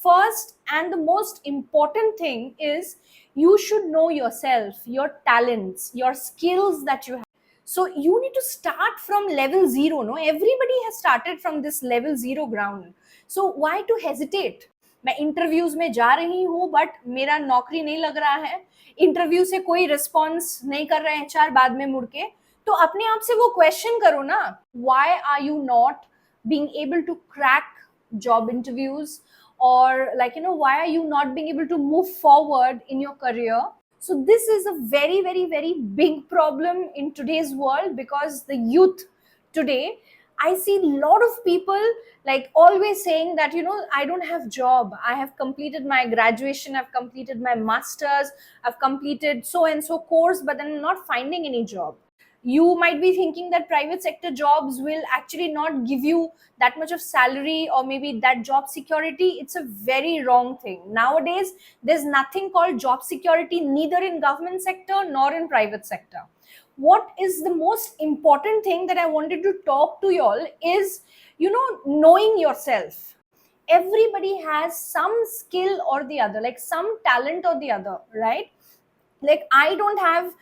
first and the most important thing is you should know yourself, your talents, your skills that you have. So you need to start from level zero. No, everybody has started from this level zero ground. So why to hesitate? मैं interviews में जा रही हूँ but मेरा नौकरी नहीं लग रहा है, इंटरव्यू से कोई रिस्पॉन्स नहीं कर रहे हैं एचआर बाद में मुड़ के, तो अपने आप से वो क्वेश्चन करो ना, why are you not being able to crack job interviews, or like why are you not being able to move forward in your career? So this is a very very very big problem in today's world, because the youth today, I see a lot of people like always saying that I don't have job, I have completed my graduation, I've completed my masters, I've completed so and so course, but then I'm not finding any job. You might be thinking that private sector jobs will actually not give you that much of salary or maybe that job security. It's a very wrong thing. Nowadays there's nothing called job security, neither in government sector nor in private sector. What is the most important thing that I wanted to talk to y'all is knowing yourself. Everybody has some skill or the other, like some talent or the other, right? Like I don't have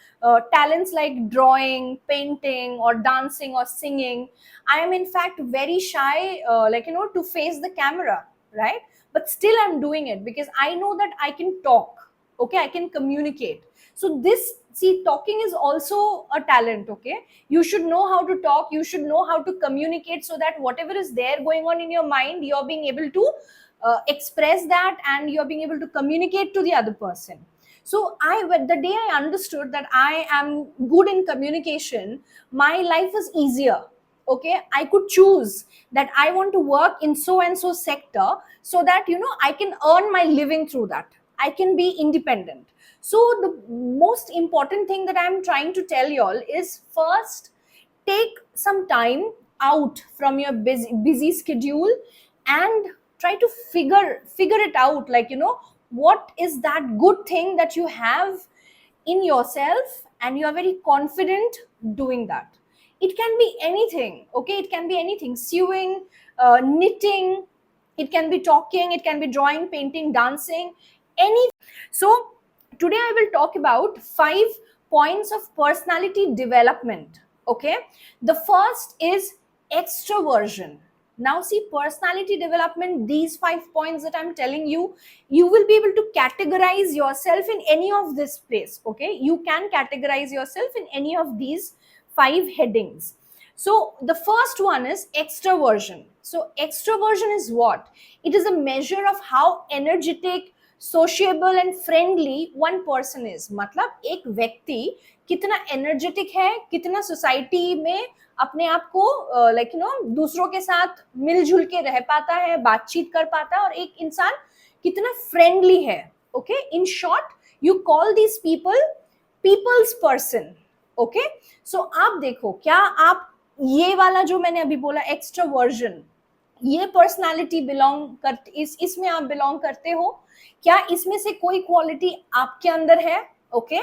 talents like drawing, painting, or dancing or singing. I am in fact very shy, to face the camera, right? But still I'm doing it because I know that I can talk. Okay, I can communicate. So this, see, talking is also a talent. Okay, you should know how to talk, you should know how to communicate, so that whatever is there going on in your mind, you're being able to express that, and you're being able to communicate to the other person. So the day I understood that I am good in communication, my life was easier. Okay, I could choose that I want to work in so and so sector, so that I can earn my living through that, I can be independent. So the most important thing that I'm trying to tell y'all is, first, take some time out from your busy schedule and try to figure it out, like what is that good thing that you have in yourself and you are very confident doing that. It can be anything. Okay, it can be anything: sewing, knitting, it can be talking, it can be drawing, painting, dancing, any. So today I will talk about 5 points of personality development. Okay, the first is extroversion. Now see, personality development, these 5 points that I'm telling you, you will be able to categorize yourself in any of this place. Okay, you can categorize yourself in any of these 5 headings. So the first one is extroversion. So extroversion is what? It is a measure of how energetic, sociable and friendly one person is. मतलब एक व्यक्ति कितना energetic है, कितना society में अपने आप को दूसरों के साथ मिलजुल के रह पाता है, बातचीत कर पाता है, और एक इंसान कितना फ्रेंडली है. Okay, in short you call this people people's person. Okay, so आप देखो, क्या आप ये वाला जो मैंने अभी बोला एक्सट्रोवर्जन, ये पर्सनालिटी बिलोंग करते, इसमें आप बिलोंग करते हो क्या? इसमें से कोई क्वालिटी आपके अंदर है? ओके,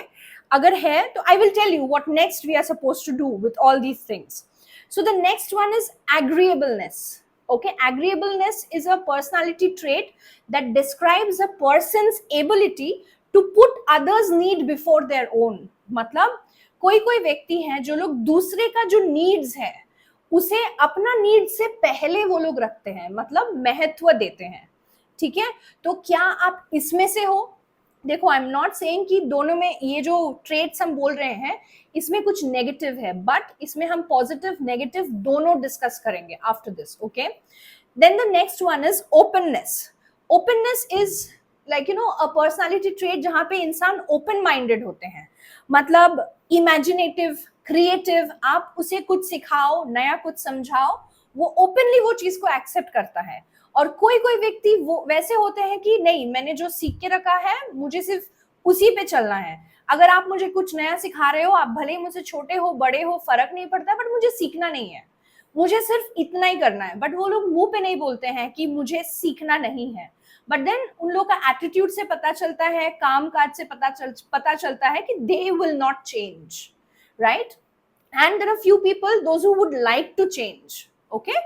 अगर है तो I will tell you what next we are supposed to do with all these things. So the next one is agreeableness. Okay, agreeableness is a personality trait that describes a person's ability to put others' need before their own. मतलब कोई व्यक्ति हैं जो लोग दूसरे का जो needs है उसे अपना नीड से पहले वो लोग रखते हैं, मतलब महत्व देते हैं. ठीक है, तो क्या आप इसमें से हो? देखो, आई एम नॉट सेइंग कि दोनों में ये जो ट्रेट्स हम बोल रहे हैं इसमें कुछ नेगेटिव है, बट इसमें हम पॉजिटिव नेगेटिव दोनों डिस्कस करेंगे after this. Okay, then the next one is openness. Openness is a personality trait जहां पे इंसान ओपन माइंडेड होते हैं, मतलब इमेजिनेटिव, क्रिएटिव. आप उसे कुछ सिखाओ, नया कुछ समझाओ, वो ओपनली वो चीज को एक्सेप्ट करता है. और कोई व्यक्ति वो वैसे होते हैं कि नहीं, मैंने जो सीख के रखा है मुझे सिर्फ उसी पे चलना है. अगर आप मुझे कुछ नया सिखा रहे हो, आप भले ही मुझसे छोटे हो बड़े हो फर्क नहीं पड़ता, बट मुझे सीखना नहीं है, मुझे सिर्फ इतना ही करना है. बट वो लोग मुंह पे नहीं बोलते हैं कि मुझे सीखना नहीं है, बट देन उन लोग का एटीट्यूड से पता चलता है, काम काज से पता चलता है कि they will not change, right? And there are few people, those who would like to change. Okay,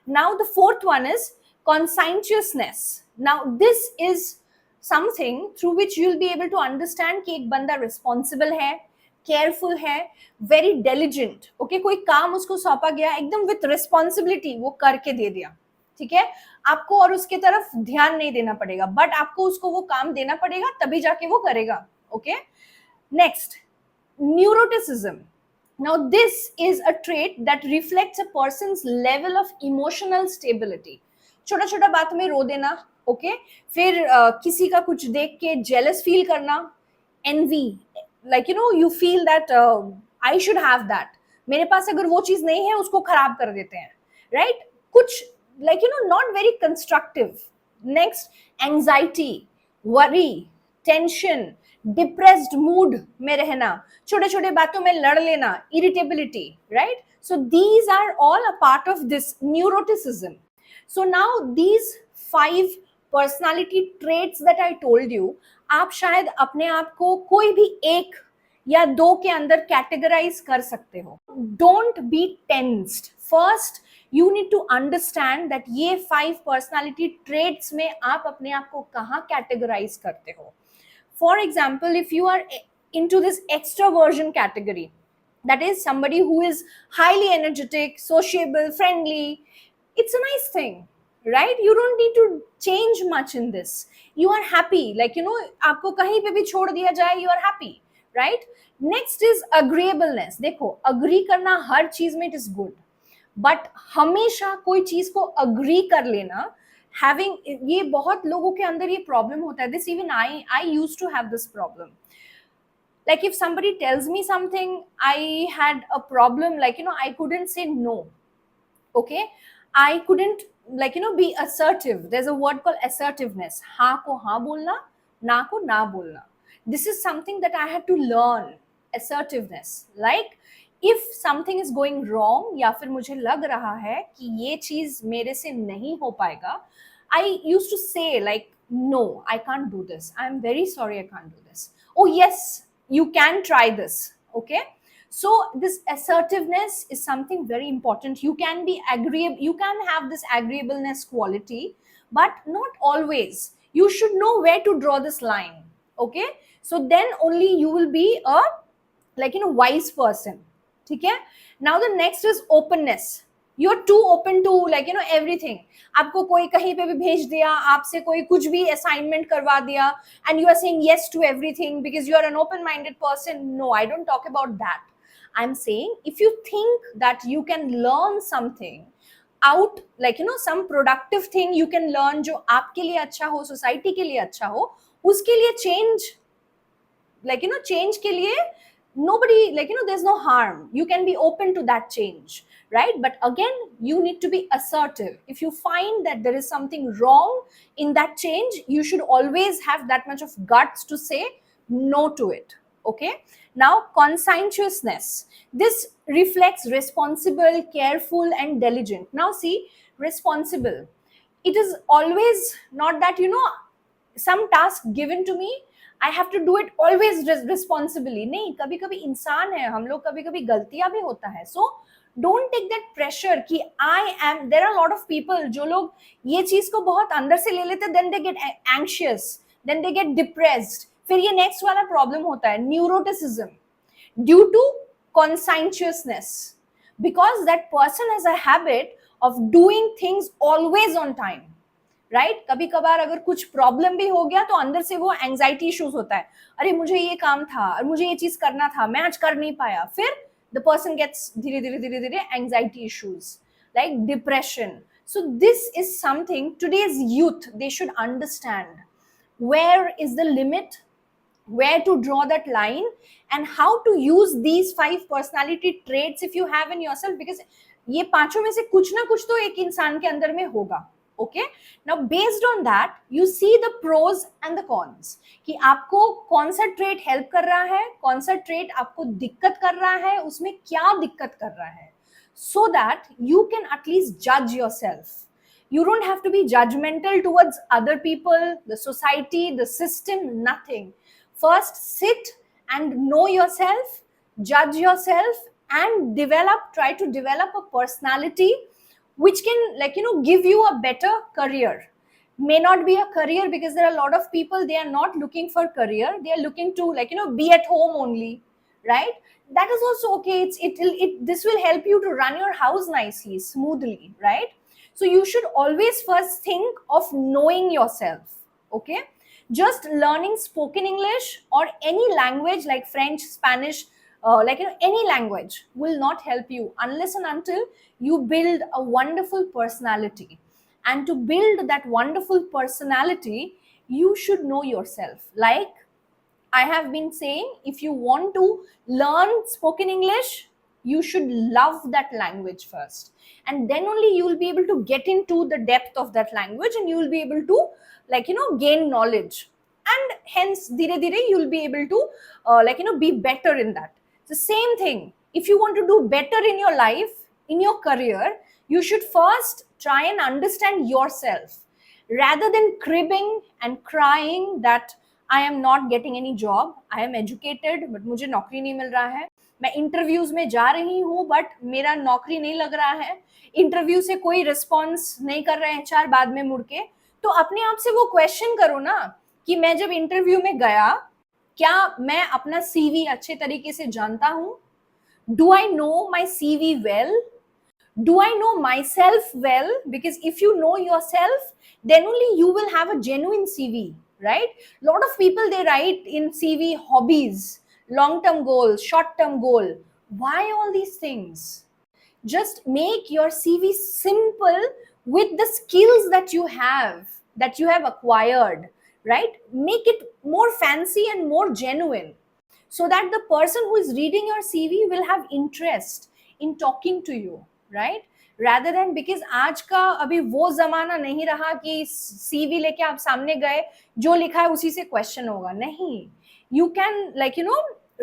now the fourth one is conscientiousness. Now this is something through which you'll be able to understand कि एक बंदा responsible है, careful है, very डेलिजेंट. Okay, कोई काम उसको सौंपा गया एकदम विथ रिस्पॉन्सिबिलिटी वो करके दे दिया, ठीक है. आपको और उसके तरफ ध्यान नहीं देना पड़ेगा, बट आपको उसको वो काम देना पड़ेगा, तभी जाके वो करेगा. Okay, next, neuroticism. Now this is a trait that reflects a person's level of emotional stability. छोटा छोटा बात में रो देना, ओके, फिर किसी का कुछ देख के जेलस फील करना, envy, like you know you feel that I should have that, मेरे पास अगर वो चीज नहीं है उसको खराब कर देते हैं, राइट, कुछ like you know not very constructive. Next, anxiety, worry, tension, depressed mood में रहना, छोटे छोटे बातों में लड़ लेना, irritability, right. So these are all a part of this neuroticism. So now these 5 personality traits that I told you, आप शायद अपने आप को कोई भी एक या 2 के अंदर कैटेगराइज कर सकते हो. Don't be tensed. First you need to understand that ये 5 personality traits में आप अपने आप को कहाँ categorize करते हो. For example, if you are into this extroversion category, that is somebody who is highly energetic, sociable, friendly, it's a nice thing, right? You don't need to change much in this. You are happy, like you know, आपको कहीं पे भी छोड़ दिया जाए, you are happy, right? Next is agreeableness. देखो, agree करना हर चीज में it is good, but हमेशा कोई चीज को agree कर लेना, having, ये बहुत लोगों के अंदर ये प्रॉब्लम होता है. This even I used to have this problem. Like if somebody tells me something, I had a problem, like you know I couldn't say no. Okay, I couldn't like you know be assertive. There's a word called assertiveness. हाँ को हाँ बोलना, ना को ना बोलना. This is something that I had to learn. Assertiveness, like if something is going wrong या फिर मुझे लग रहा है कि ये चीज मेरे से नहीं हो पाएगा, I used to say like, no, I can't do this. I'm very sorry, I can't do this. Oh yes, you can try this. Okay, so this assertiveness is something very important. You can be agreeable, you can have this agreeableness quality, but not always. You should know where to draw this line. Okay, so then only you will be a like you know wise person. ठीक है. Now the next is openness. You're too open to like you know everything. आपको कोई कहीं पे भी भेज दिया, आपसे कोई कुछ भी assignment करवा दिया, and you are saying yes to everything because you are an open-minded person. No, I don't talk about that. I'm saying if you think that you can learn something out, like you know some productive thing you can learn जो आपके लिए अच्छा हो, society के लिए अच्छा हो, उसके लिए change, like you know change के लिए nobody, like you know there's no harm. You can be open to that change, right? But again, you need to be assertive. If you find that there is something wrong in that change, you should always have that much of guts to say no to it. Okay, now conscientiousness. This reflects responsible, careful and diligent. Now see, responsible, it is always not that you know some task given to me, I have to do it always responsibly. नहीं, कभी कभी इंसान है हम लोग, कभी कभी गलतियां भी होता है. So don't take that pressure कि I am, there are a lot of people जो लोग ये चीज को बहुत अंदर से ले लेते, then they get anxious, then they get depressed. फिर ये next वाला problem होता है neuroticism due to conscientiousness, because that person has a habit of doing things always on time. Right, कभी कभार अगर कुछ प्रॉब्लम भी हो गया तो अंदर से वो एंजाइटी इश्यूज होता है. अरे मुझे ये काम था और मुझे ये चीज करना था, मैं आज कर नहीं पाया. फिर द पर्सन गेट्स धीरे धीरे धीरे धीरे anxiety issues like depression. So this is something today's youth they should understand. Where is the limit, where to draw that line, and how to use these 5 personality traits if you have in yourself, because ये पांचों में से कुछ ना कुछ तो एक इंसान के अंदर में होगा. Okay, now based on that you see the pros and the cons कि आपको कौन सा ट्रेट हेल्प कर रहा है, कौन सा ट्रेट आपको दिक्कत कर रहा है, उसमें क्या दिक्कत कर रहा है, so that you can at least judge yourself. You don't have to be judgmental towards other people, the society, the system, nothing. First sit and know yourself, judge yourself and try to develop a personality which can like you know give you a better career. may not be a career, because there are a lot of people, they are not looking for career, they are looking to, like, be at home only, right? That is also okay. This will help you to run your house nicely, smoothly, right? So you should always first think of knowing yourself, okay? Just learning spoken English or any language like French, Spanish, any language will not help you unless and until you build a wonderful personality. And to build that wonderful personality, you should know yourself. Like I have been saying, if you want to learn spoken English, you should love that language first. And then only you will be able to get into the depth of that language, and you will be able to, gain knowledge. And hence, dire dire, you will be able to, be better in that. It's the same thing. If you want to do better in your life, in your career, you should first try and understand yourself rather than cribbing and crying that I am not getting any job, I am educated but मुझे नौकरी नहीं मिल रहा है, मैं interviews में जा रही हूँ बट मेरा नौकरी नहीं लग रहा है, इंटरव्यू से कोई रिस्पॉन्स नहीं कर रहे हैं एचआर बाद में मुड़ के। तो अपने आप से वो क्वेश्चन करो ना कि मैं जब इंटरव्यू में गया, क्या मैं अपना सीवी अच्छे तरीके से जानता हूँ? Do I know my CV well? Do I know myself well? Because if you know yourself, then only you will have a genuine CV, right? Lot of people, they write in CV hobbies, long term goal, short term goal. Why all these things? Just make your CV simple with the skills that you have acquired, right? Make it more fancy and more genuine, so that the person who is reading your CV will have interest in talking to you, right? rather than, because आज का अभी वो जमाना नहीं रहा कि CV लेके आप सामने गए, जो लिखा है उसी से क्वेश्चन होगा, नहीं. You can,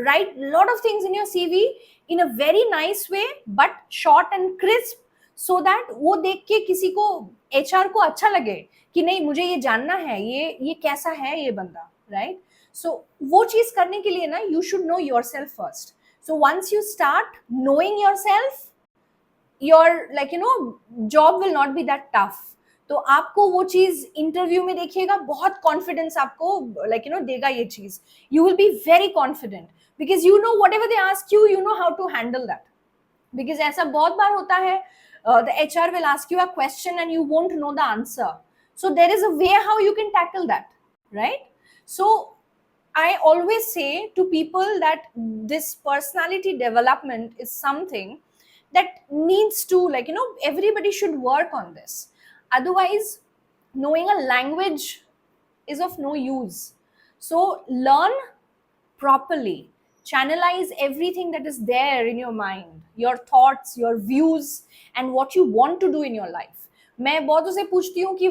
write lot of things in your CV in a very nice way, but short and crisp, so that वो देख के किसी को, HR को अच्छा लगे कि नहीं, मुझे ये जानना है, ये कैसा है ये बंदा, राइट? सो वो चीज करने के लिए ना, you should know yourself first. So once you start knowing yourself, your job will not be that tough. तो आपको वो चीज इंटरव्यू में देखिएगा, बहुत कॉन्फिडेंस आपको देगा ये चीज. You will be very confident because you know whatever they ask you, you know how to handle that. Because ऐसा बहुत बार होता है, the HR will ask you a question and you won't know the answer. So there is a way how you can tackle that, right? So I always say to people that this personality development is something that needs to, everybody should work on this. Otherwise, knowing a language is of no use. So learn properly, channelize everything that is there in your mind, your thoughts, your views, and what you want to do in your life. मैं बहुतों से पूछती हूँ कि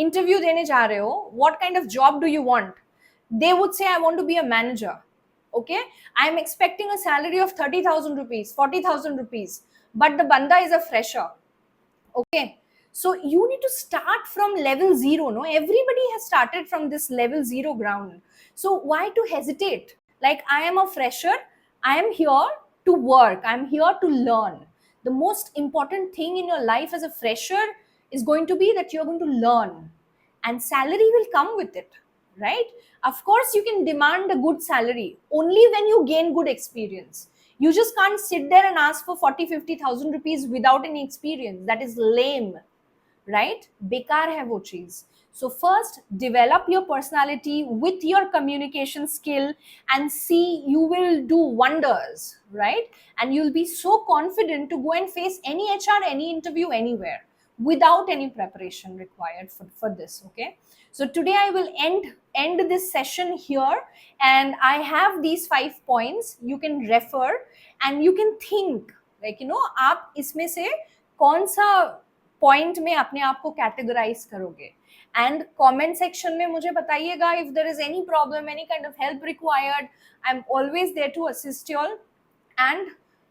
interview देने जा रहे हो, what kind of job do you want? They would say, I want to be a manager. Okay, I am expecting a salary of 30,000 rupees, 40,000 rupees, but the banda is a fresher. Okay, so you need to start from level zero. No, everybody has started from this level zero ground. So why to hesitate? Like, I am a fresher, I am here to work, I'm here to learn. The most important thing in your life as a fresher is going to be that you're going to learn, and salary will come with it, right? Of course, you can demand a good salary only when you gain good experience. You just can't sit there and ask for 40-50,000 rupees without any experience. That is lame, right? Bekar hai wo cheez. So first, develop your personality with your communication skill, and see, you will do wonders, right? And you'll be so confident to go and face any HR, any interview, anywhere, without any preparation required for this. Okay, so today I will end this session here, and I have these 5 points. You can refer and you can think, आप इसमें से कौन सा point में अपने आप को categorise करोगे, एंड कमेंट सेक्शन में मुझे बताइएगा if there is any problem, any kind of help required. I'm always there to assist you all, and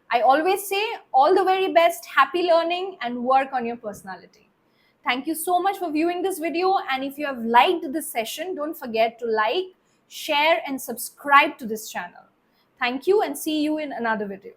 I always say, all the very best, happy learning, and work on your personality. Thank you so much for viewing this video, and if you have liked this session, don't forget to like, share, and subscribe to this channel. Thank you, and see you in another video.